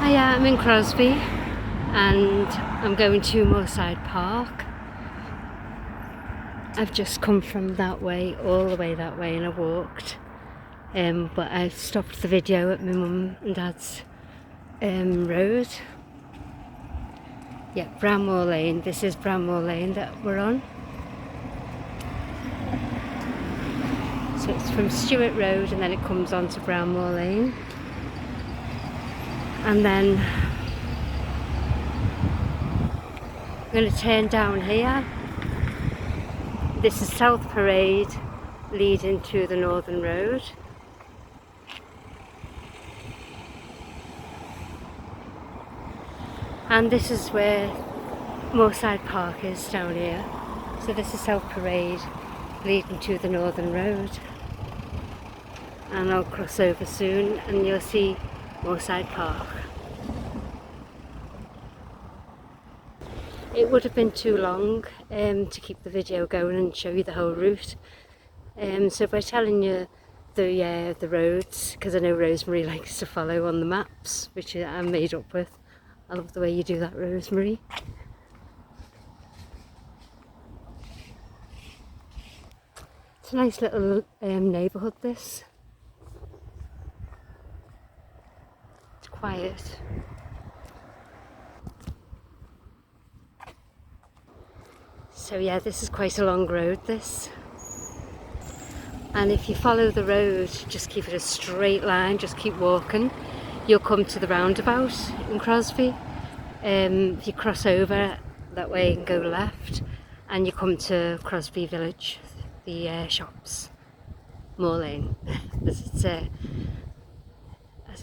Hiya, I'm in Crosby and I'm going to Moorside Park. I've just come from that way, all the way that way, and I walked. But I stopped the video at my mum and dad's road. Yeah, Brownmoor Lane. This is Brownmoor Lane that we're on. So it's from Stewart Road and then it comes on to Brownmoor Lane. And then I'm going to turn down here. This is South Parade leading to the Northern Road. And this is where Moorside Park is down here. So this is South Parade leading to the Northern Road. And I'll cross over soon and you'll see Moorside Park. It would have been too long to keep the video going and show you the whole route. So by telling you the roads, because I know Rosemary likes to follow on the maps, which I'm made up with. I love the way you do that, Rosemary. It's a nice little neighbourhood, this. It's quiet. So yeah, this is quite a long road, this. And if you follow the road, just keep it a straight line, just keep walking, you'll come to the roundabout in Crosby. If you cross over that way and go left, and you come to Crosby Village, the shops, Moor Lane, as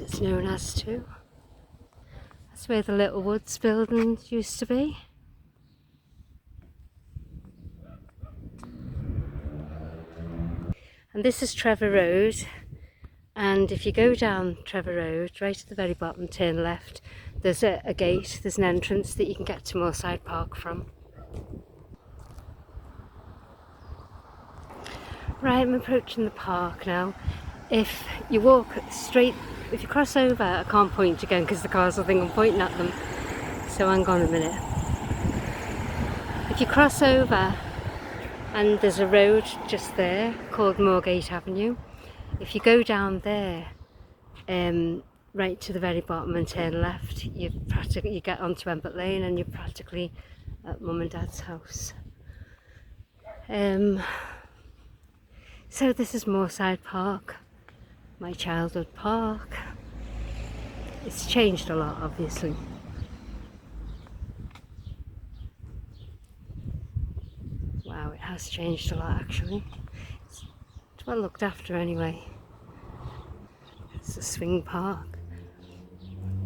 it's known as too. That's where the Little Woods building used to be. And this is Trevor Road, and if you go down Trevor Road, right at the very bottom, turn left, there's a gate, there's an entrance that you can get to Moorside Park from. Right, I'm approaching the park now. If you walk straight, if you cross over, I can't point again because the cars will think I'm pointing at them, so hang on a minute. If you cross over, and there's a road just there called Moorgate Avenue. If you go down there, right to the very bottom and turn left, you get onto Embert Lane and you're practically at Mum and Dad's house. So this is Moorside Park, my childhood park. It's changed a lot, obviously. Wow, it has changed a lot actually. It's well looked after anyway. It's a swing park.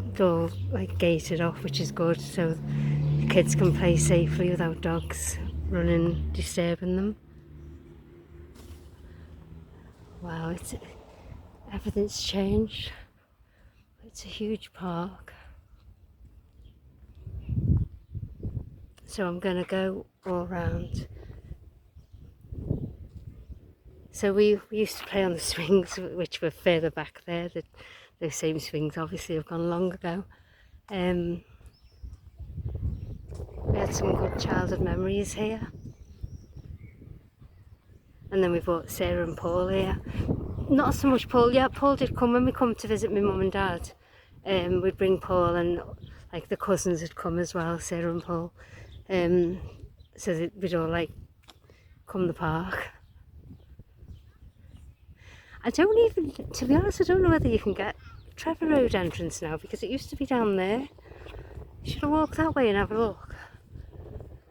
It's all like gated off, which is good, so the kids can play safely without dogs running, disturbing them. Wow, everything's changed. It's a huge park. So I'm going to go all round. So we used to play on the swings, which were further back there. Those same swings obviously have gone long ago. We had some good childhood memories here. And then we brought Sarah and Paul here. Not so much Paul, yeah, Paul did come when we come to visit my mum and dad. We'd bring Paul and like the cousins had come as well, Sarah and Paul. So that we'd all like come the park. I don't even, to be honest, I don't know whether you can get Trevor Road entrance now because it used to be down there. You should have walked that way and have a look.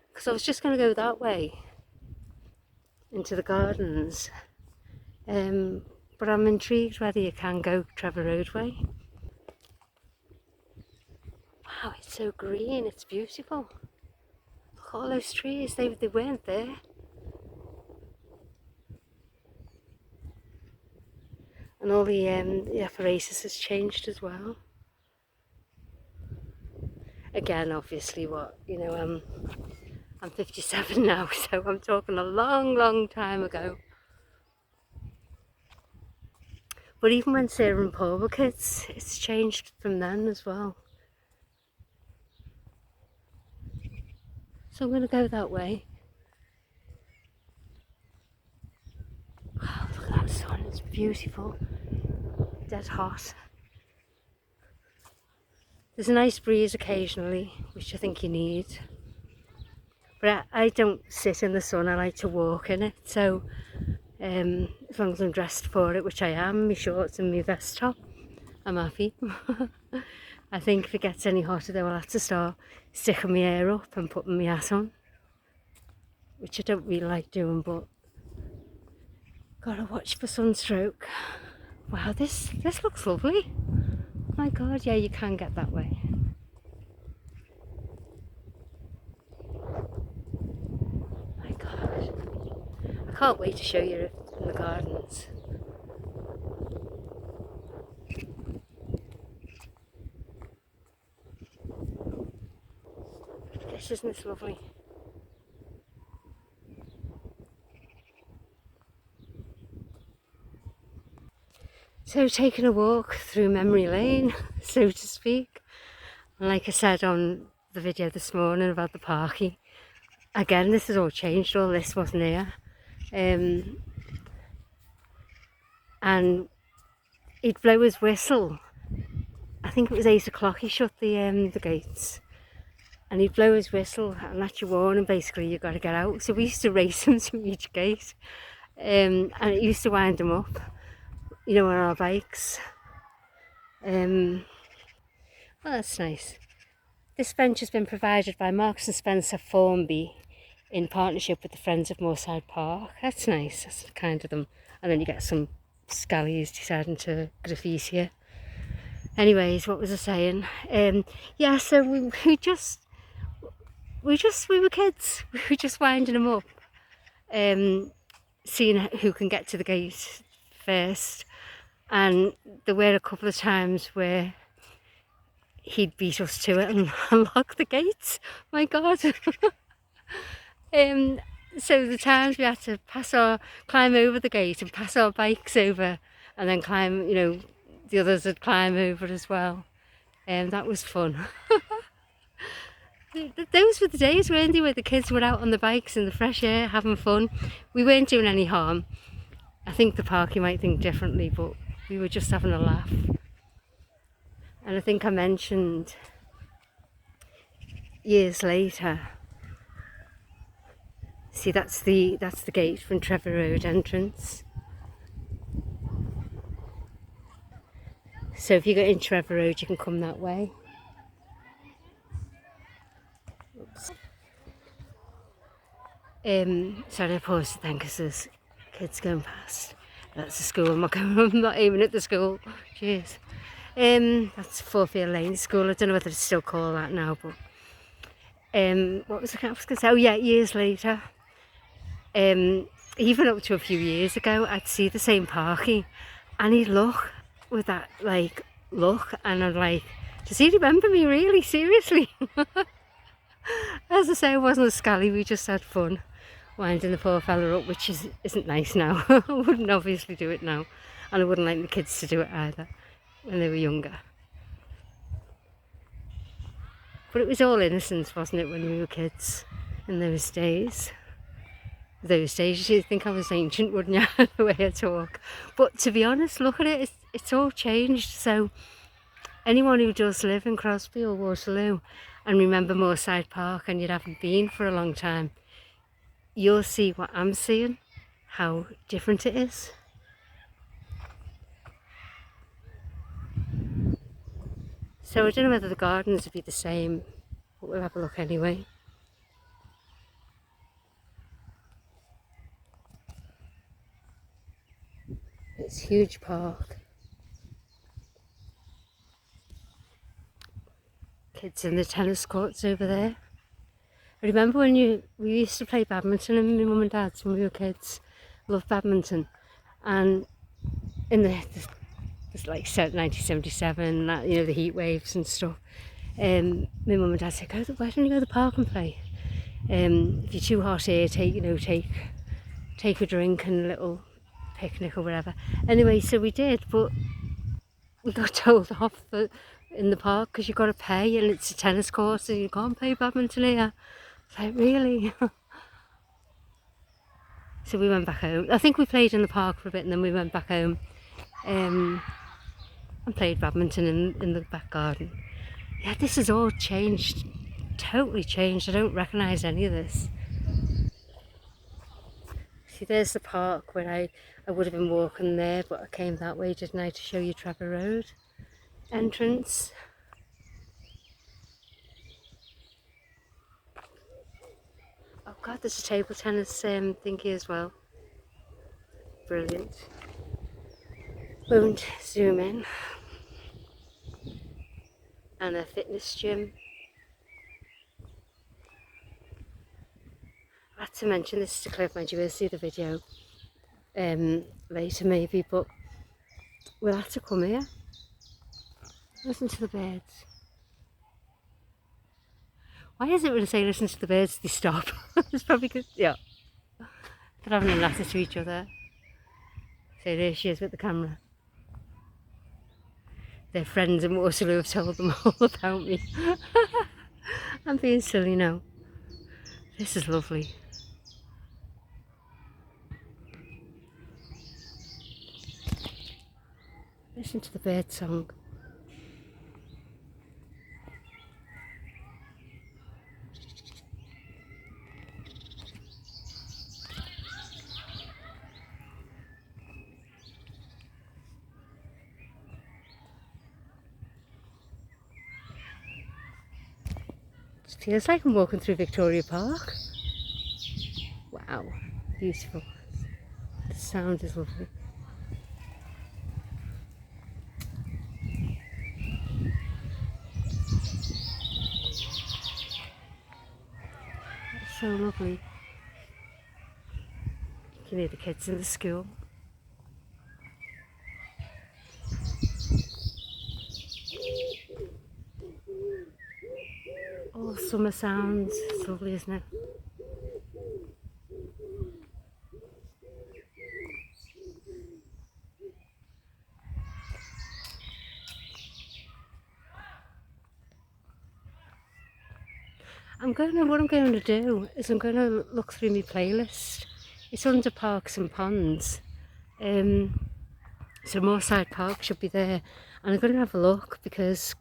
Because I was just going to go that way into the gardens. But I'm intrigued whether you can go Trevor Road way. Wow, it's so green, it's beautiful. Look at all those trees, they weren't there. And all the apparatus has changed as well. Again, obviously, I'm 57 now, so I'm talking a long, long time ago. But even when Sarah and Paul were kids, it's changed from then as well. So I'm going to go that way. Wow, look at that sun, it's beautiful. Dead hot. There's a nice breeze occasionally, which I think you need. But I don't sit in the sun, I like to walk in it. So as long as I'm dressed for it, which I am, my shorts and my vest top, I'm happy. I think if it gets any hotter though, I'll have to start sticking my hair up and putting my hat on, which I don't really like doing, but gotta watch for sunstroke. Wow, this looks lovely. My God, yeah, you can get that way. My God, I can't wait to show you it in the gardens. Isn't this lovely? So taking a walk through memory lane, so to speak. And like I said on the video this morning about the parky, again, this has all changed, all this wasn't here. And he'd blow his whistle. I think it was 8 o'clock he shut the gates. And he'd blow his whistle and that's your warning, basically, you've got to get out. So we used to race him to each gate. And it used to wind him up, you know, on our bikes. Well, that's nice. This bench has been provided by Marks and Spencer Formby in partnership with the Friends of Moorside Park. That's nice, that's kind of them. And then you get some scallies deciding to graffiti here. Anyways, what was I saying? Yeah, so we were kids. We were just winding them up, seeing who can get to the gate first. And there were a couple of times where he'd beat us to it and unlock the gates. My God. So the times we had to climb over the gate and pass our bikes over and then climb, you know, the others would climb over as well. That was fun. Those were the days, weren't they, where the kids were out on the bikes in the fresh air having fun. We weren't doing any harm. I think the park, you might think differently, but we were just having a laugh. And I think I mentioned years later, see, that's the gate from Trevor Road entrance. So if you go in Trevor Road, you can come that way. Oops. Sorry, I paused then because there's kids going past. That's the school. I'm not aiming at the school. Cheers. That's Forfield Lane School. I don't know whether it's still called that now, but what was I going to say? Oh yeah, years later, even up to a few years ago, I'd see the same parky and he'd look with that look, and I'm like, does he remember me really? Seriously? As I say, I wasn't a scally, we just had fun winding the poor fella up, which isn't nice now. I wouldn't obviously do it now, and I wouldn't like the kids to do it either when they were younger. But it was all innocence, wasn't it, when we were kids in those days? Those days, you'd think I was ancient, wouldn't you, the way I talk. But to be honest, look at it, it's all changed. So anyone who does live in Crosby or Waterloo and remember Moorside Park and you haven't been for a long time, you'll see what I'm seeing, how different it is. So I don't know whether the gardens will be the same, but we'll have a look anyway. It's a huge park. Kids in the tennis courts over there. I remember when we used to play badminton, and my mum and dad's when we were kids loved badminton, and in it's like 1977, you know, the heat waves and stuff. My mum and dad said, why don't you go to the park and play? If you're too hot here, take a drink and a little picnic or whatever. Anyway, so we did, but we got told off in the park because you've got to pay, and it's a tennis course, so you can't play badminton here. Like, really? So we went back home. I think we played in the park for a bit and then we went back home and played badminton in the back garden. Yeah, this has all changed. Totally changed. I don't recognise any of this. See, there's the park where I would have been walking there, but I came that way, didn't I, to show you Trevor Road entrance. Oh God, there's a table tennis thingy as well. Brilliant. Won't zoom in. And a fitness gym. I had to mention this to Cliff, mind you, we'll see the video later maybe, but we'll have to come here. Listen to the birds. Why is it when I say listen to the birds, they stop? It's probably because, yeah, they're having a natter to each other. So there she is with the camera. Their friends in Waterloo have told them all about me. I'm being silly now. This is lovely. Listen to the bird song. It feels like I'm walking through Victoria Park. Wow, beautiful. The sound is lovely. It's so lovely. You can hear the kids in the school. Oh, summer sounds. It's lovely, isn't it? What I'm going to do is I'm going to look through my playlist. It's under parks and ponds. So Moorside Park should be there. And I'm going to have a look because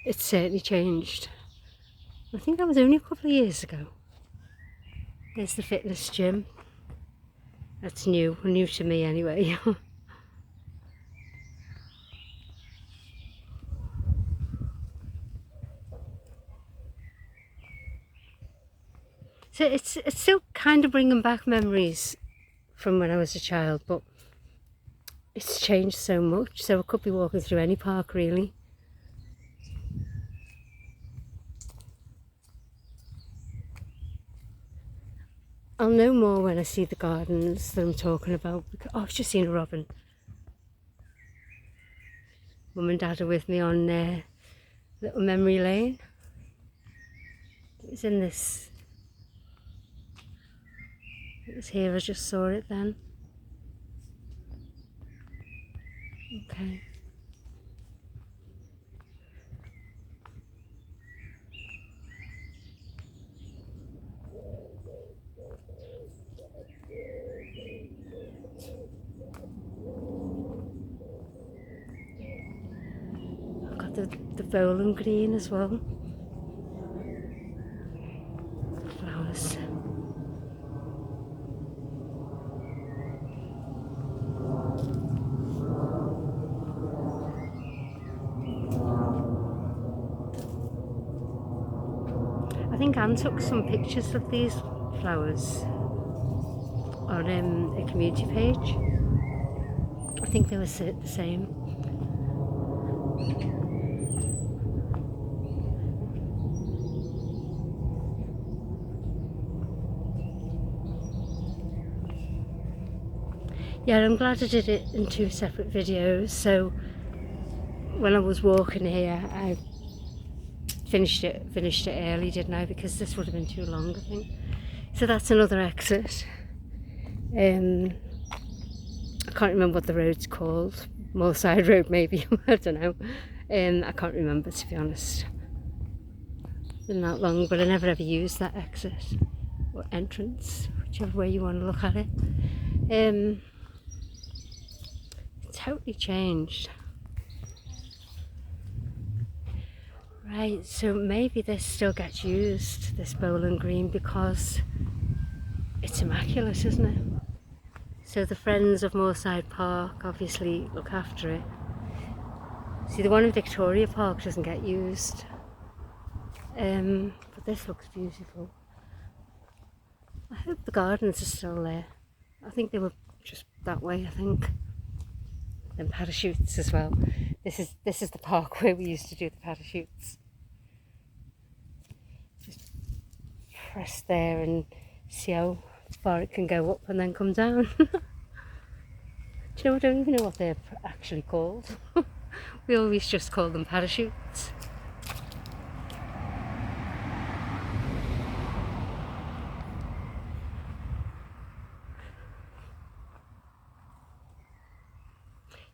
it's certainly changed. I think that was only a couple of years ago. There's the fitness gym. That's new to me anyway. So it's still kind of bringing back memories from when I was a child, but it's changed so much. So I could be walking through any park really. I'll know more when I see the gardens that I'm talking about. Oh, I've just seen a robin. Mum and Dad are with me on little memory lane. It was in this. It was here, I just saw it then. Okay. I've got the bowling green as well. Flowers. I think Anne took some pictures of these flowers on a community page. I think they were the same. Yeah, I'm glad I did it in 2 separate videos. So when I was walking here, I finished it early, didn't I? Because this would have been too long, I think. So that's another exit. I can't remember what the road's called. Moorside Road maybe. I don't know. I can't remember, to be honest. been that long, but I never ever used that exit or entrance, whichever way you want to look at it. It's totally changed. Right, so maybe this still gets used, this bowling green, because it's immaculate, isn't it? So the Friends of Moorside Park obviously look after it. See, the one in Victoria Park doesn't get used, but this looks beautiful. I hope the gardens are still there. I think they were just that way, I think. And parachutes as well. This is the park where we used to do the parachutes. Just press there and see how far it can go up and then come down. Do you know, I don't even know what they're actually called. We always just call them parachutes.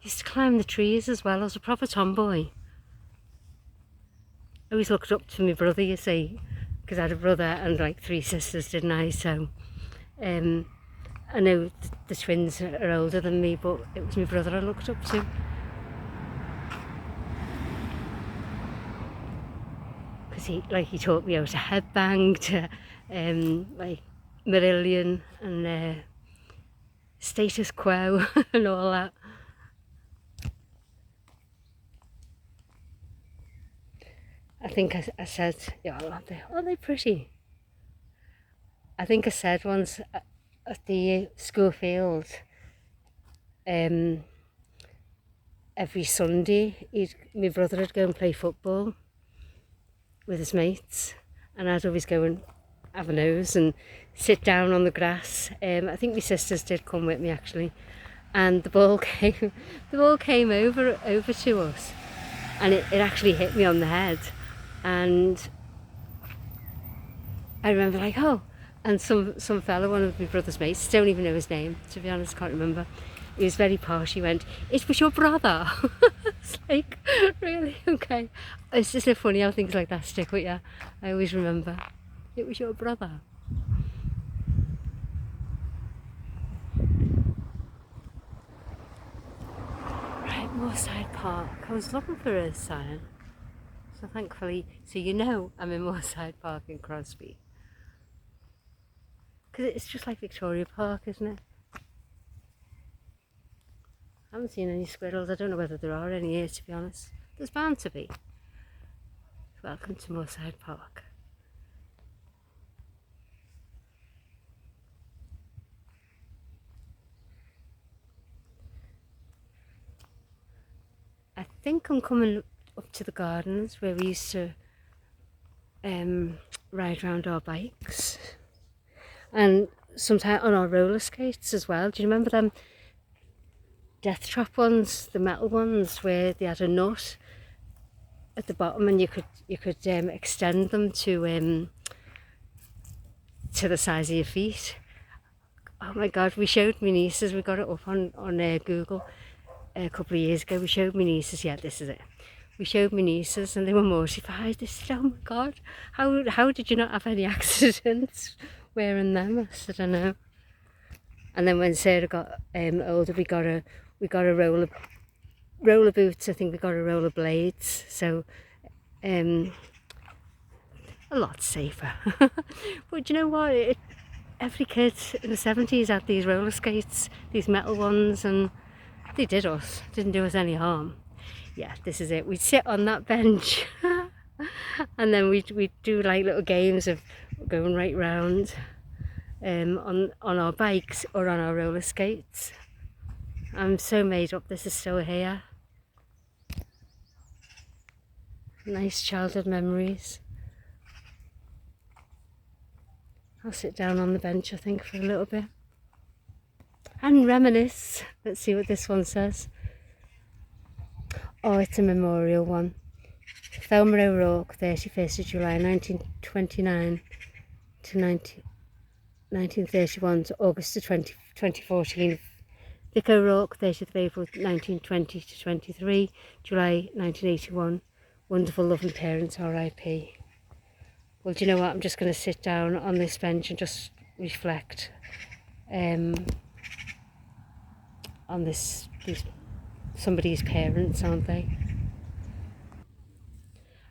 Used to climb the trees as well. I was a proper tomboy. I always looked up to my brother, you see, because I had a brother and like 3 sisters, didn't I? So I know the twins are older than me, but it was my brother I looked up to. Because he taught me how to headbang, to like Marillion and Status Quo and all that. I think I said, yeah, aren't they pretty? I think I said once at the school field, every Sunday, my brother would go and play football with his mates, and I'd always go and have a nose and sit down on the grass. I think my sisters did come with me actually, and the ball came over to us, and it actually hit me on the head. And I remember like, oh, and some fella, one of my brother's mates, don't even know his name, to be honest, can't remember. He was very posh, he went, "It was your brother." It's like, really? Okay. It's just so funny how things like that stick with you. I always remember, it was your brother. Right, Moorside Park. I was looking for a sign. So thankfully, so you know I'm in Moorside Park in Crosby. Because it's just like Victoria Park, isn't it? I haven't seen any squirrels. I don't know whether there are any here, to be honest. There's bound to be. Welcome to Moorside Park. I think I'm coming up to the gardens where we used to ride around our bikes, and sometimes on our roller skates as well. Do you remember them death trap ones, the metal ones, where they had a nut at the bottom and you could extend them to the size of your feet? Oh my god, we showed my nieces, we got it up on Google a couple of years ago. We showed my nieces, yeah, this is it. We showed my nieces and they were mortified. They said, "Oh my god, how did you not have any accidents wearing them?" I said, "I know." And then when Sarah got older, we got a roller boots. I think we got a roller blades, so a lot safer. But you know what? Every kid in the 70s had these roller skates, these metal ones, and they didn't do us any harm. Yeah, this is it. We'd sit on that bench and then we'd do like little games of going right round on our bikes or on our roller skates. I'm so made up this is still here. Nice childhood memories. I'll sit down on the bench, I think, for a little bit and reminisce. Let's see what this one says. Oh, it's a memorial one. Thelma O'Rourke, 31st of July 1929 to 1931 to August of 2014. Vic O'Rourke, 30th of April 1920 to 23, July 1981. Wonderful, lovely parents, R.I.P. well, do you know what, I'm just going to sit down on this bench and just reflect on these somebody's parents, aren't they?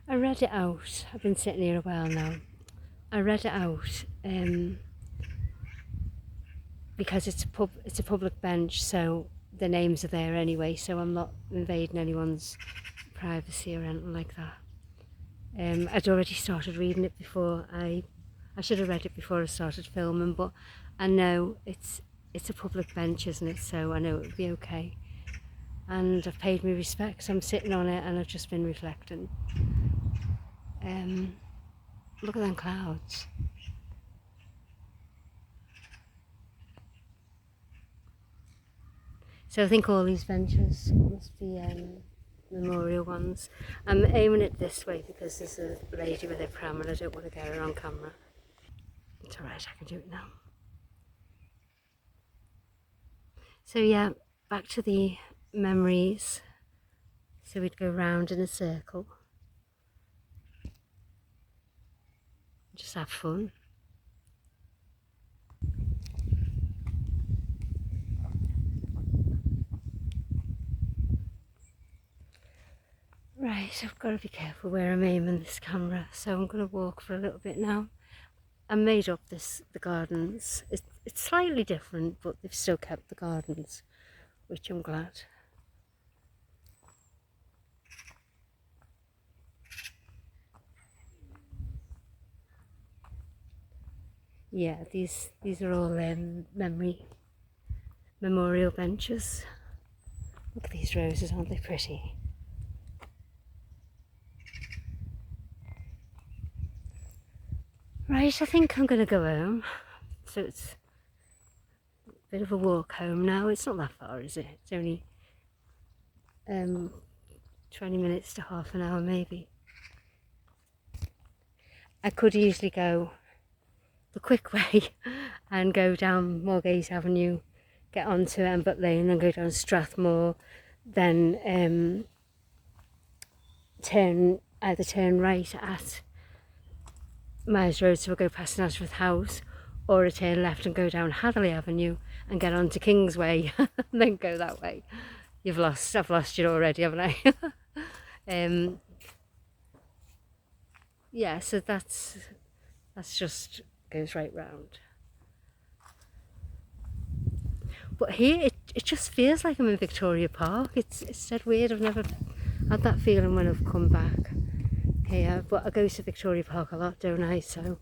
I read it out. I've been sitting here a while now. I read it out because it's a public bench, so the names are there anyway, so I'm not invading anyone's privacy or anything like that. I'd already started reading it before I should have read it before I started filming, but I know it's a public bench, isn't it? So I know it would be okay. And I've paid my respects. I'm sitting on it and I've just been reflecting. Look at them clouds. So I think all these benches must be memorial ones. I'm aiming it this way because there's a lady with her pram and I don't want to get her on camera. It's alright, I can do it now. So yeah, back to the memories. So we'd go round in a circle. Just have fun. Right, I've got to be careful where I'm aiming this camera, so I'm going to walk for a little bit now. I made up the gardens. It's slightly different, but they've still kept the gardens, which I'm glad. Yeah, these are all memorial benches. Look at these roses, aren't they pretty? Right, I think I'm going to go home. So it's a bit of a walk home now. It's not that far, is it? It's only 20 minutes to half an hour maybe. I could easily go the quick way and go down Moorgate Avenue, get onto Brownmoor Lane and go down Strathmore, then either turn right at Myers Road, so we'll go past Nazareth House, or a turn left and go down Hatherley Avenue and get onto Kingsway and then go that way. I've lost you already, haven't I? Yeah, so that's just goes right round. But here it just feels like I'm in Victoria Park. It's dead weird. I've never had that feeling when I've come back here, but I go to Victoria Park a lot, don't I? So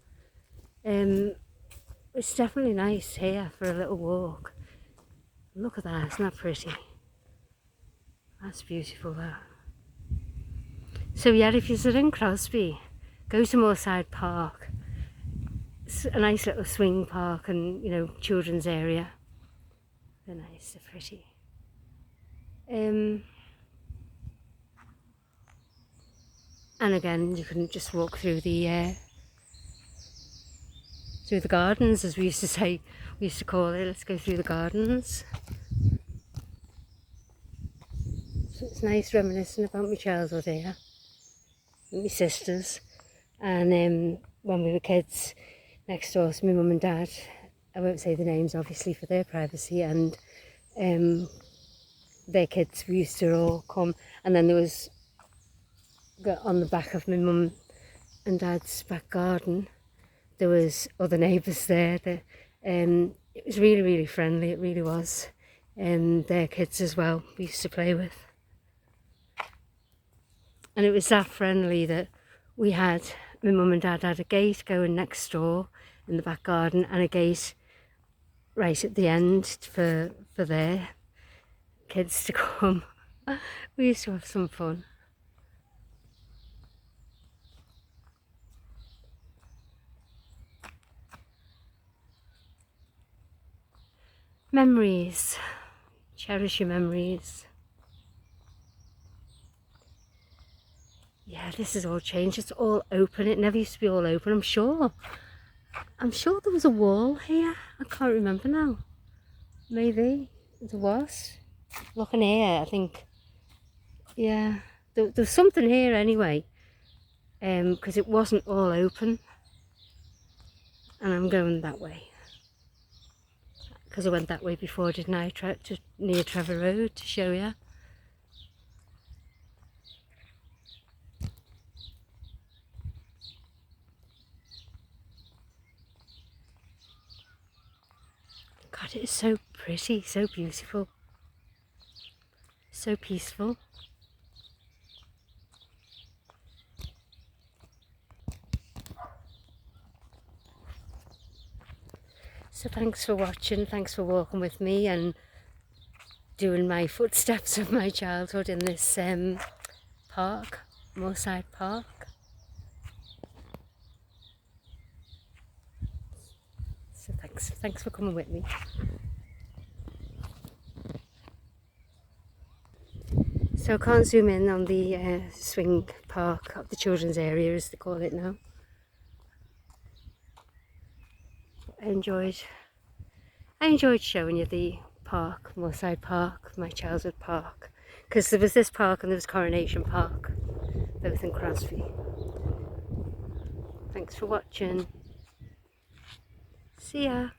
it's definitely nice here for a little walk. Look at that, isn't that pretty? That's beautiful, that. So yeah, if you're in Crosby, go to Moorside Park. It's a nice little swing park and, you know, children's area. They're nice, they're pretty. And again, you can just walk through the gardens, as we used to say. We used to call it. Let's go through the gardens. So it's nice reminiscing about my childhood here, with my sisters, and when we were kids, next door to my mum and dad. I won't say the names, obviously, for their privacy, and their kids. We used to all come, and then there was, on the back of my mum and dad's back garden, there was other neighbours there. That it was really, really friendly. It really was. Their kids as well, we used to play with. And it was that friendly that we had, my mum and dad had a gate going next door in the back garden and a gate right at the end for their kids to come. We used to have some fun. Memories. Cherish your memories. Yeah, this has all changed. It's all open. It never used to be all open, I'm sure. I'm sure there was a wall here. I can't remember now. Maybe there was. Looking here, I think. Yeah, there was something here anyway. Because it wasn't all open. and I'm going that way. Because I went that way before, didn't I? Near Trevor Road to show you. God, it is so pretty, so beautiful, so peaceful. So thanks for watching, thanks for walking with me and doing my footsteps of my childhood in this park, Moorside Park. So thanks for coming with me. So I can't zoom in on the swing park, the children's area as they call it now. I enjoyed showing you the park, Moorside Park, my childhood park, because there was this park and there was Coronation Park, both in Crosby. Thanks for watching. See ya.